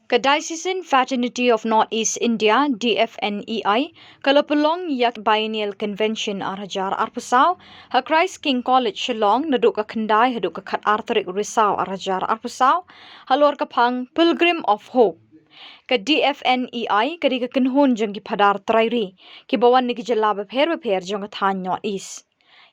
Diocesan Fraternity of Northeast India DFNEI kalapulong yak Biennial Convention arhajar arpusaw ha Christ King College Shillong naduh ka khandai haduk ka khat tarik risaw arhajar arpusaw halor ka phang Pilgrim of Hope ka DFNEI kadi ka kynhun jong ki Phadar trai-ri ki bawan ni ki Jylla bapher jong ka thain Northeast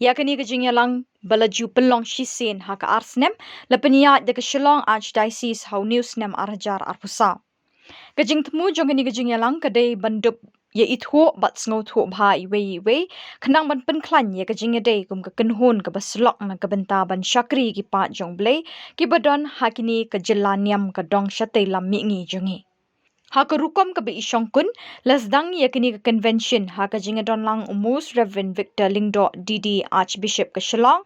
yakani ka jingialang balaju pynlong shisien ha ka snem la pyniaid de ka Shillong Archdiocese hau new snem arhajar arpusaw ka jingtmu jong kani ka jingialang kadai bandup ye ithu bat sngo thu bha iwe khnang ban pen khlan ye ka jingade kum ka kynhun ka baslok na ka benta ban shakri ki pa jong Blei ki badon hakini ka Jylla niam ka dong shatei lam mi ngi jongi ha ka rukom ka be ishong kun lasdang ye kini ka convention ha ka jingadon lang U Most Rev Victor D.D Archbishop ka Shillong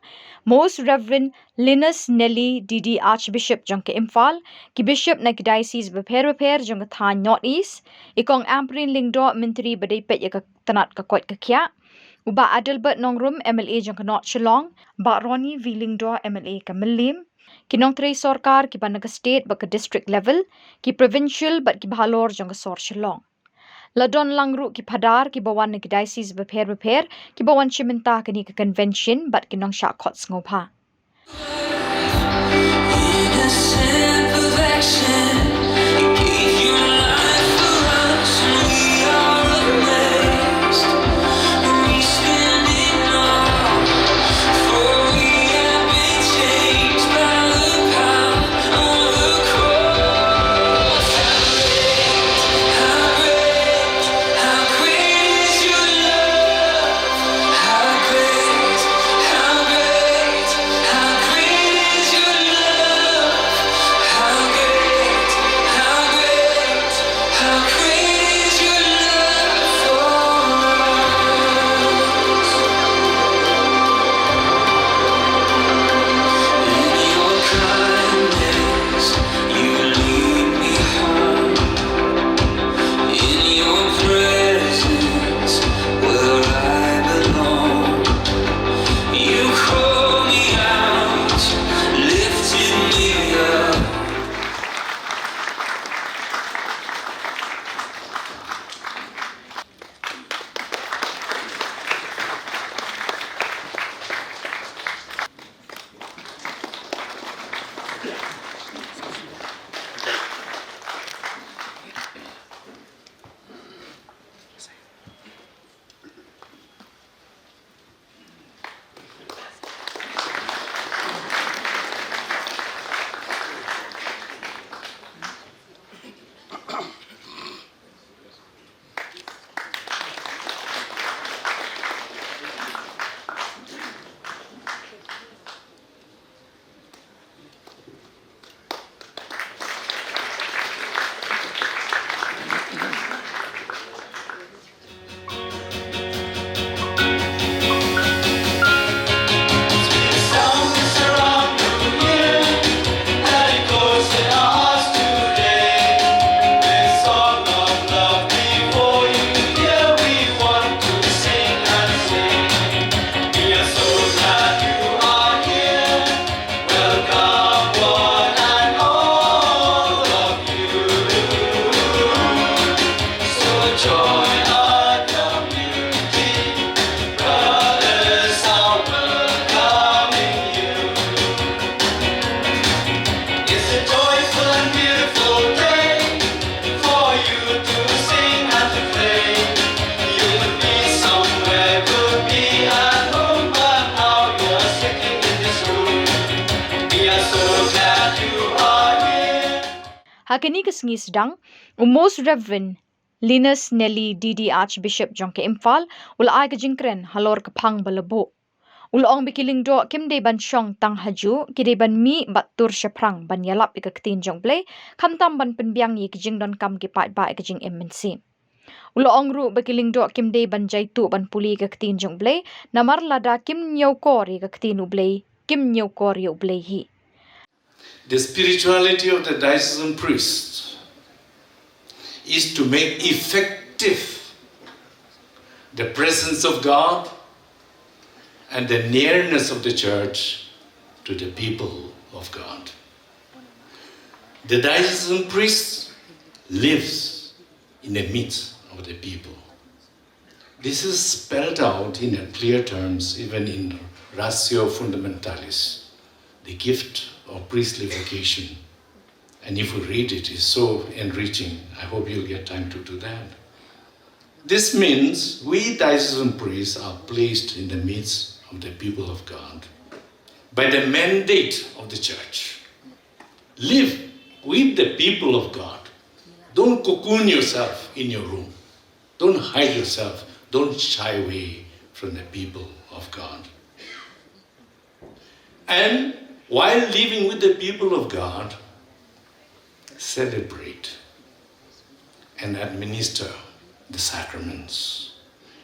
Most Rev Linus Neli D.D Archbishop jong ka Imphal ki bishop na ki diocese bapher jong ka thain Northeast ikong amprin lingdo menteri badai pet ye ka tanat ka kwat ka kya uba Adelbert Nongrum MLA jong ka North Shillong ba Ronnie V lingdo MLA ka Melim kinong tray sarkar ki banaga state ba ka district level ki provincial bat ki halor jong ka North Shillong ladon langru ki Phadar ki bawan ki diocese bapher ki bawan chiminta kini ka convention bat kinong sha khot ngopha hakini kesengi sedang U Most Rev Linus Neli D.D Archbishop jong ka Imphal ulai ka jingkren halor ka phang balabo ulong bikiling do kimde ban shong tang haju kide ban mi batur shaprang ban yalap ka Ktien jong Blei khamtam ban penbiang yi kijing don kam ki pat ba ka jing MNC ulong ru bikiling do kimde ban Jaituh ban Pule ka Ktien jong Blei namar lada kim nyau kor ka Ktien u Blei kim nyau kor u Blei hi. The spirituality of the diocesan priest is to make effective the presence of God and the nearness of the church to the people of God. The diocesan priest lives in the midst of the people. This is spelled out in clear terms even in Ratio Fundamentalis, the gift of priestly vocation. And if we read it, it's so enriching. I hope you'll get time to do that. This means we diocesan priests are placed in the midst of the people of God by the mandate of the church. Live with the people of God. Don't cocoon yourself in your room. Don't hide yourself. Don't shy away from the people of God. And while living with the people of God, celebrate and administer the sacraments,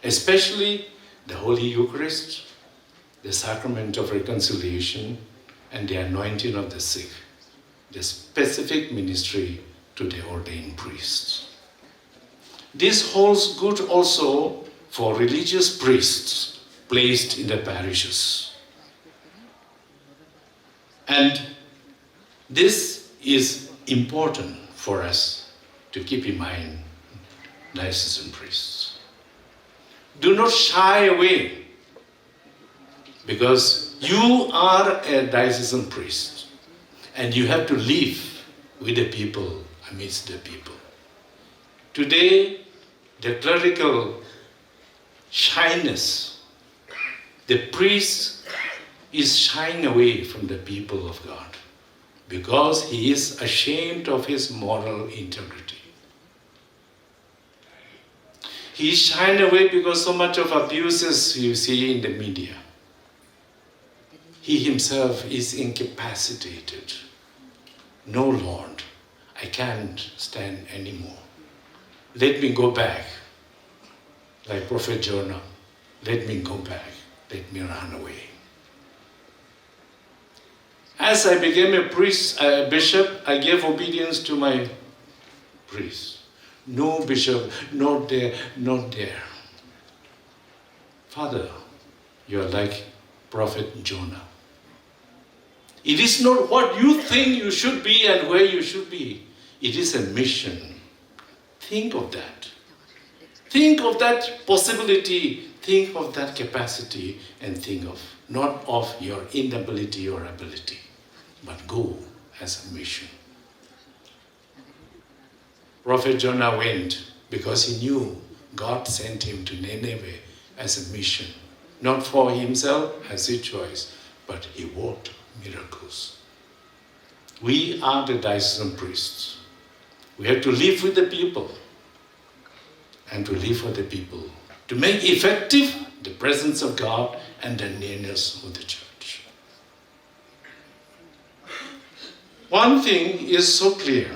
especially the Holy Eucharist, the sacrament of reconciliation, and the anointing of the sick, the specific ministry to the ordained priests. This holds good also for religious priests placed in the parishes. And this is important for us to keep in mind, diocesan priests. Do not shy away, because you are a diocesan priest and you have to live with the people, amidst the people. Today, the clerical shyness, the priest is shying away from the people of God because he is ashamed of his moral integrity. He is shying away because so much of abuses you see in the media. He himself is incapacitated. No, Lord, I can't stand anymore. Let me go back. Like Prophet Jonah, let me go back. Let me run away. As I became a bishop, I gave obedience to my priest. No bishop, not there, not there. Father, you are like Prophet Jonah. It is not what you think you should be and where you should be. It is a mission. Think of that. Think of that possibility. Think of that capacity and think of not of your inability or ability, but go as a mission. Prophet Jonah went because he knew God sent him to Nineveh as a mission, not for himself as his choice, but he worked miracles. We are the diocesan priests. We have to live with the people and to live for the people, to make effective the presence of God and the nearness of the church. One thing is so clear,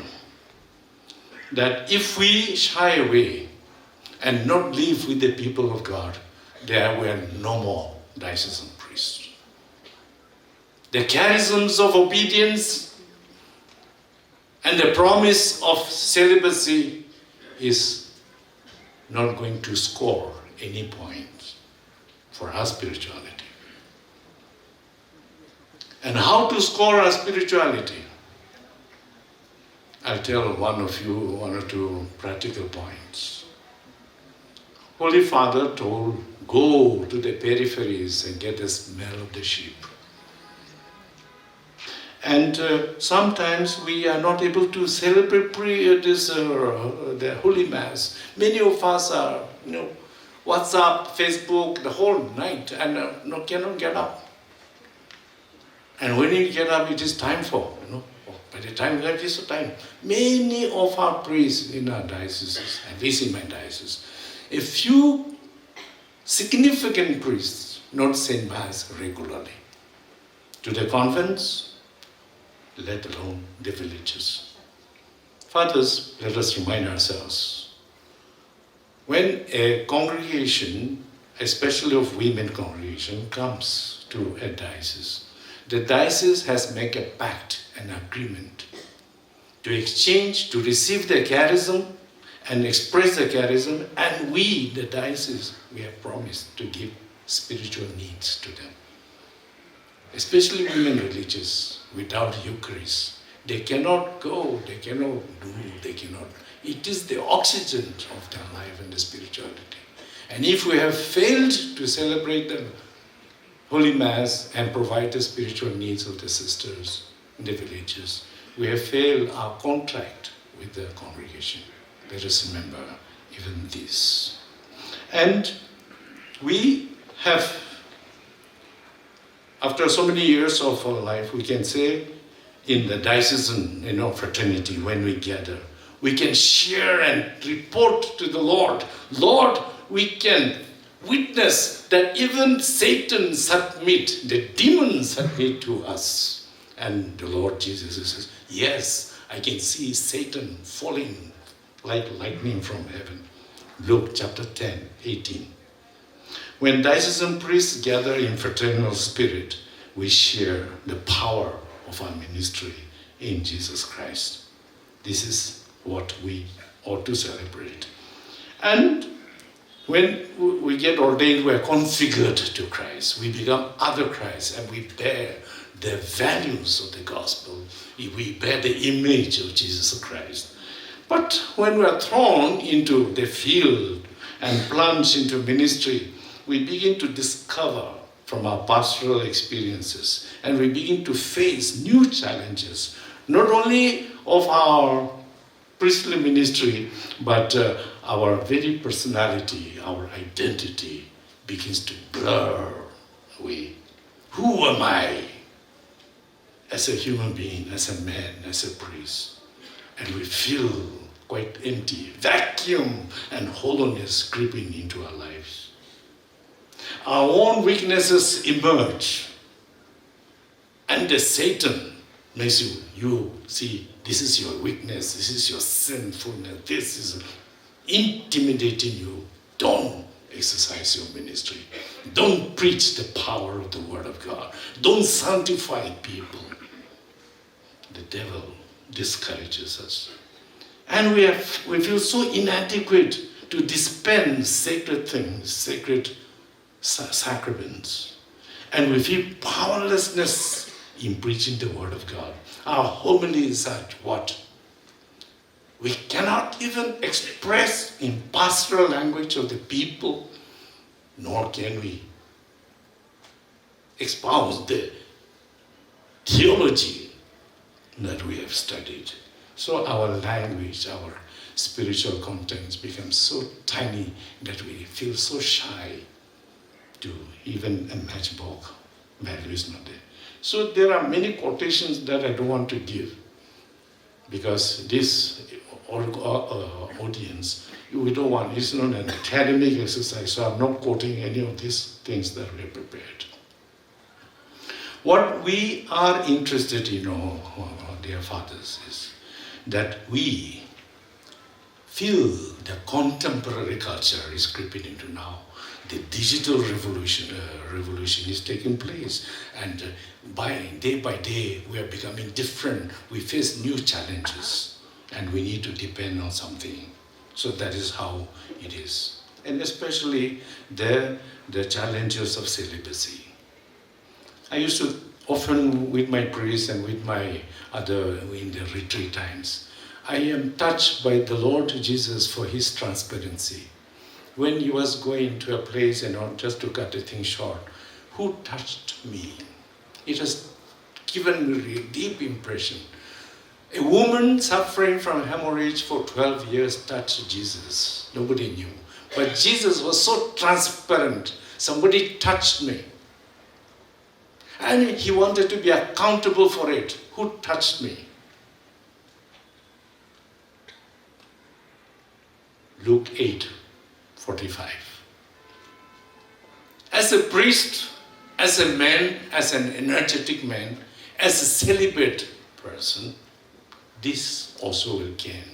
that if we shy away and not live with the people of God, there were no more diocesan priests. The charisms of obedience and the promise of celibacy is not going to score any points for our spirituality. And how to score our spirituality? I'll tell one or two practical points. Holy Father told, go to the peripheries and get the smell of the sheep. And sometimes we are not able to celebrate the Holy Mass. Many of us are, WhatsApp, Facebook, the whole night and cannot get up. And when you get up, it is time for, by the time that is the time. Many of our priests in our dioceses, at least in my diocese, a few significant priests not send Mass regularly to the convents, let alone the villages. Fathers, let us remind ourselves, when a congregation, especially of women congregation, comes to a diocese, the diocese has made a pact, an agreement, to exchange, to receive the charism and express the charism, and we, the diocese, we have promised to give spiritual needs to them. Especially women religious, without Eucharist, They cannot go, they cannot do, they cannot. It is the oxygen of their life and the spirituality. And if we have failed to celebrate the Holy Mass and provide the spiritual needs of the sisters in the villages, we have failed our contract with the congregation. Let us remember even this. And we have, after so many years of our life, we can say in the diocesan, fraternity, when we gather, we can share and report to the Lord. Lord, we can witness that even Satan submit, the demons submit to us. And the Lord Jesus says, yes, I can see Satan falling like lightning from heaven. Luke chapter 10, 18. When diocesan priests gather in fraternal spirit, we share the power of our ministry in Jesus Christ. This is what we ought to celebrate. And when we get ordained, we are configured to Christ. We become other Christ, and we bear the values of the gospel. We bear the image of Jesus Christ. But when we are thrown into the field and plunged into ministry, we begin to discover from our pastoral experiences, and we begin to face new challenges, not only of our priestly ministry, but our very personality, our identity begins to blur away. Who am I as a human being, as a man, as a priest? And we feel quite empty, vacuum and hollowness creeping into our lives. Our own weaknesses emerge, and the Satan makes you see, this is your weakness, this is your sinfulness, this is intimidating you. Don't exercise your ministry. Don't preach the power of the Word of God. Don't sanctify people. The devil discourages us. And we feel so inadequate to dispense sacred things, sacred sacraments. And we feel powerlessness in preaching the Word of God. Our homilies are what? We cannot even express in pastoral language of the people, nor can we espouse the theology that we have studied. So our language, our spiritual contents become so tiny that we feel so shy to even a matchbook value is not there. So there are many quotations that I don't want to give, because this audience, we don't want, it's not an academic exercise, so I'm not quoting any of these things that we have prepared. What we are interested in, dear fathers, is that we feel the contemporary culture is creeping into now. The digital revolution is taking place, and day by day we are becoming different. We face new challenges, and we need to depend on something. So that is how it is, and especially the challenges of celibacy. I used to often, with my priests and with my other in the retreat times, I am touched by the Lord Jesus for his transparency. When he was going to a place, just to cut the thing short, who touched me? It has given me a deep impression. A woman suffering from hemorrhage for 12 years touched Jesus. Nobody knew. But Jesus was so transparent. Somebody touched me. And he wanted to be accountable for it. Who touched me? Luke 8:45. As a priest, as a man, as an energetic man, as a celibate person, this also can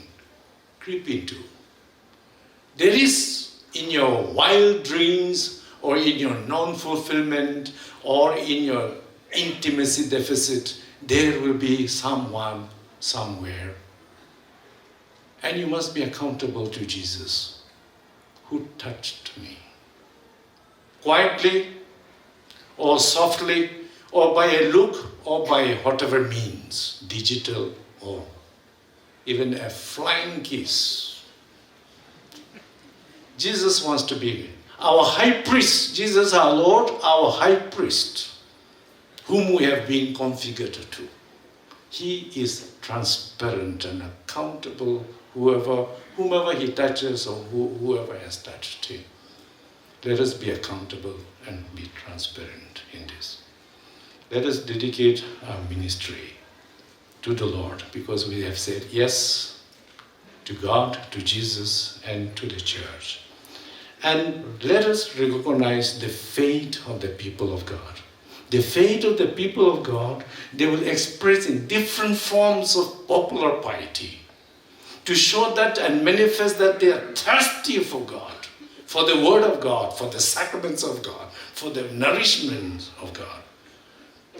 creep into. There is in your wild dreams, or in your non-fulfillment, or in your intimacy deficit, there will be someone somewhere. And you must be accountable to Jesus. Who touched me? Quietly, or softly, or by a look, or by whatever means, digital, or even a flying kiss. Jesus wants to be our high priest, Jesus our Lord, our high priest, whom we have been configured to. He is transparent and accountable, whomever he touches or whoever has touched him. Let us be accountable and be transparent in this. Let us dedicate our ministry to the Lord, because we have said yes to God, to Jesus, and to the church. And let us recognize the fate of the people of God. The fate of the people of God, they will express in different forms of popular piety to show that and manifest that they are thirsty for God, for the Word of God, for the sacraments of God, for the nourishment of God.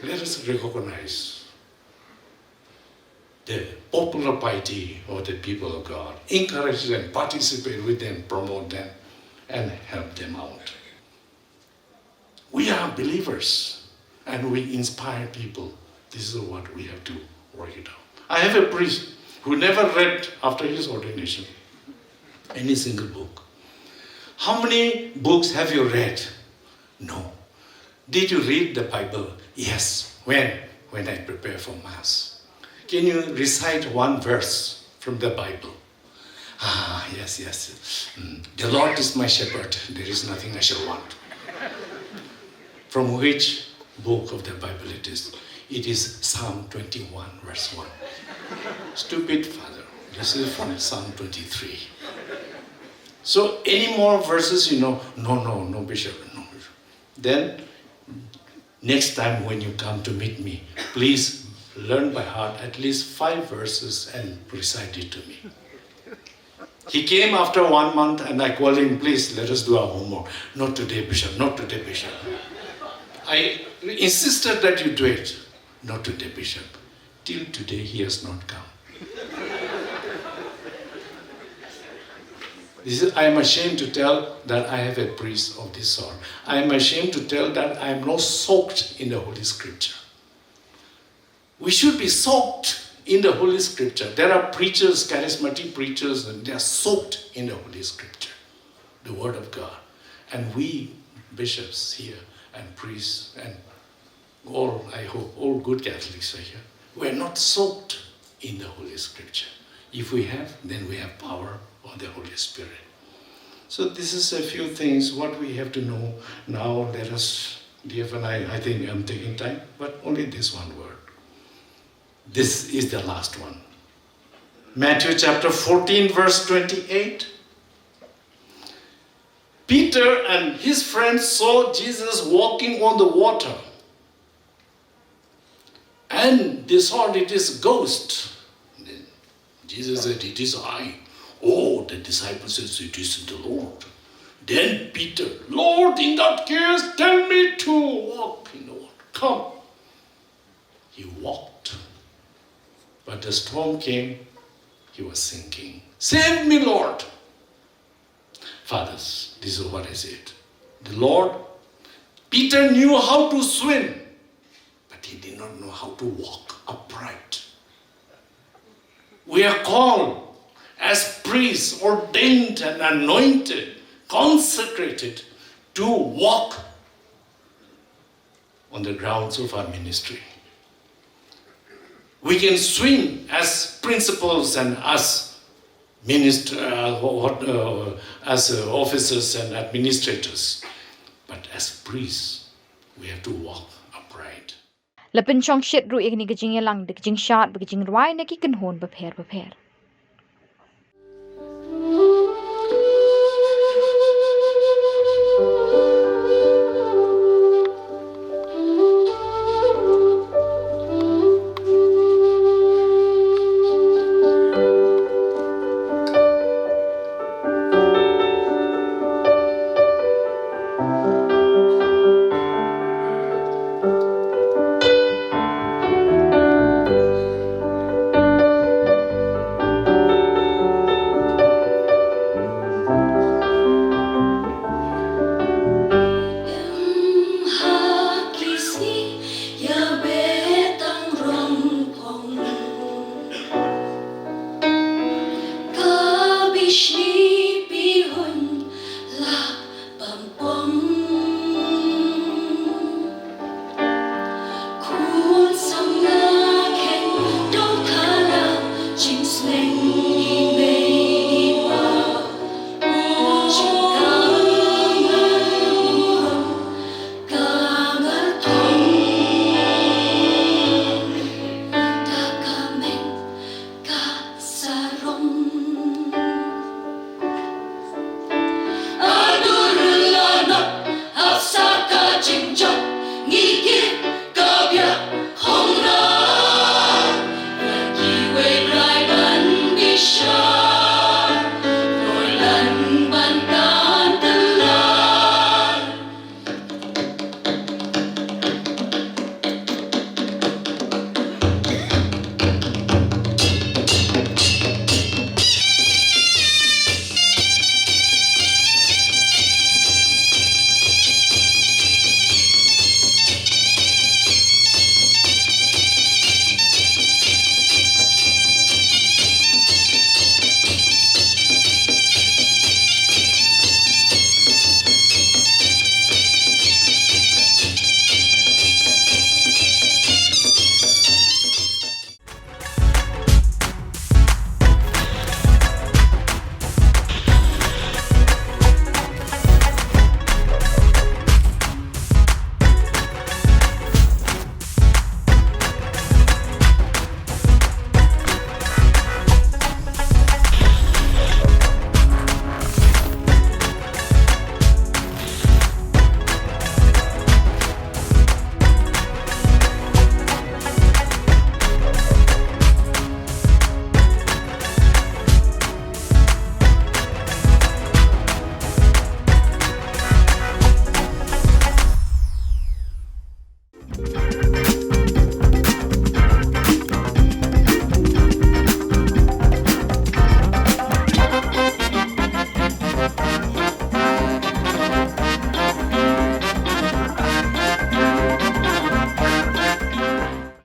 Let us recognize the popular piety of the people of God, encourage them, participate with them, promote them, and help them out. We are believers. And we inspire people. This is what we have to work it out. I have a priest who never read, after his ordination, any single book. How many books have you read? No. Did you read the Bible? Yes. When? When I prepare for Mass. Can you recite one verse from the Bible? Yes. The Lord is my shepherd. There is nothing I shall want. From which book of the Bible it is? It is Psalm 21, verse 1. Stupid father. This is from Psalm 23. So any more verses you know? No, Bishop. Then next time when you come to meet me, please learn by heart at least 5 verses and recite it to me. He came after 1 month and I called him, please let us do our homework. Not today, Bishop. Not today, Bishop. I insisted that you do it. Not today, Bishop. Till today, he has not come. I am ashamed to tell that I have a priest of this sort. I am ashamed to tell that I am not soaked in the Holy Scripture. We should be soaked in the Holy Scripture. There are preachers, charismatic preachers, and they are soaked in the Holy Scripture, the Word of God. And we, bishops here, and priests, and all, I hope, all good Catholics are here. We are not soaked in the Holy Scripture. If we have, then we have power of the Holy Spirit. So this is a few things, what we have to know. Now let us, DFNEI, I think I'm taking time, but only this one word. This is the last one. Matthew chapter 14, verse 28. Peter and his friends saw Jesus walking on the water. And they thought it is a ghost. Jesus said, it is I. Oh, the disciples said, it is the Lord. Then Peter, Lord, in that case, tell me to walk in the water. Come. He walked. But the storm came. He was sinking. Save me, Lord. Fathers, this is what I said. The Lord, Peter knew how to swim, but he did not know how to walk upright. We are called as priests, ordained and anointed, consecrated, to walk on the grounds of our ministry. We can swim as principals and as as officers and administrators, but as priests, we have to walk upright. Lapin chong shit ru igni gajing yalang de gajing shat gajing rwai na ki kynhun bapher.